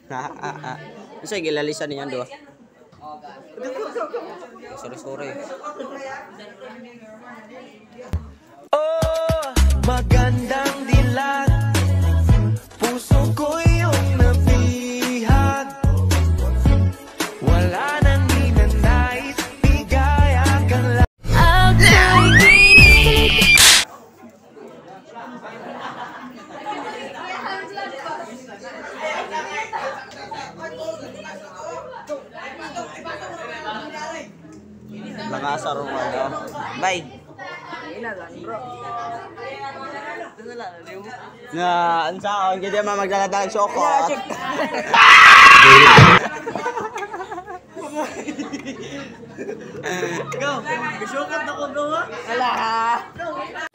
Kasi gilalisan niyan doon. Sorry. Oh, magandang dilag. Puso ko yung nabihag. Wala nang ninanais, bigaya kang lang. Langasar mo ano. Bye. Na, ansa on gid man magdala-dala soko. Go. Bisukot na ko gawa. Ala.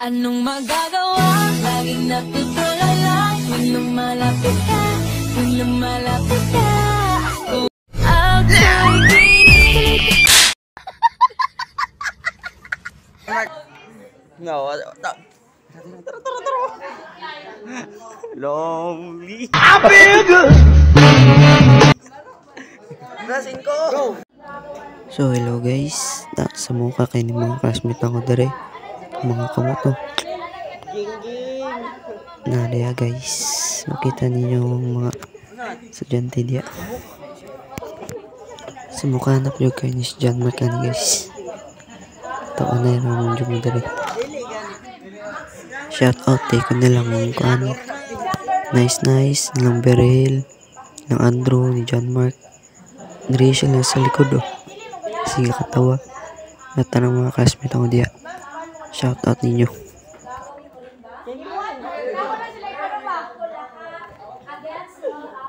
Anong magagawa? Laging natutulala. Kung lumalapit ka, kung lumalapit ka. No, tara. Lonely. Rasin ko. Go. So hello guys, sa mukha kayo ng mga classmate ako dere, mga kamoto. Nah dia guys, makita ninyo mga estudyante dia. Sa mukha hanap yung kayo ni John Mark guys. Taon na yun ang mo dere. Shout out ko nilang kung ano. Nice nilang Beryl, ng Andrew, ni John Mark. Nari siya lang sa likod sige katawa. Nata ng mga classmate ako diya. Shout out ninyo.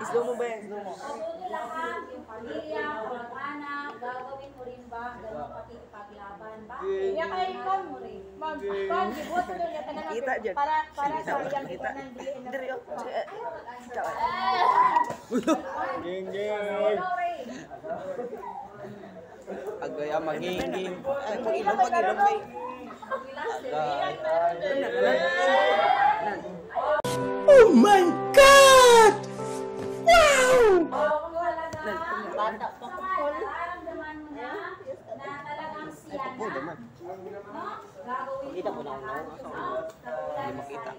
Islo mo ba yan? Gagawin mo rin ba ganun pakikipaglaban ba? Iya kay ikaw mo rin. Mag-kon gibuto do ya tanan para sa iyang itanan dili na. Diri Geng. Agaya magiging. Pag-ilong bay. Oh my God! Wow! Bata pa ko. Nararamdaman mo na talagang siya na. Gagawin Kita mo na ako. Hindi makita.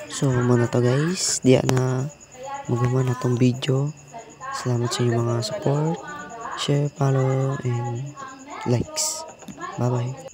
So muna to guys, diya na magawa na tong video. Salamat sa inyong mga support, share, follow, and likes. Bye bye.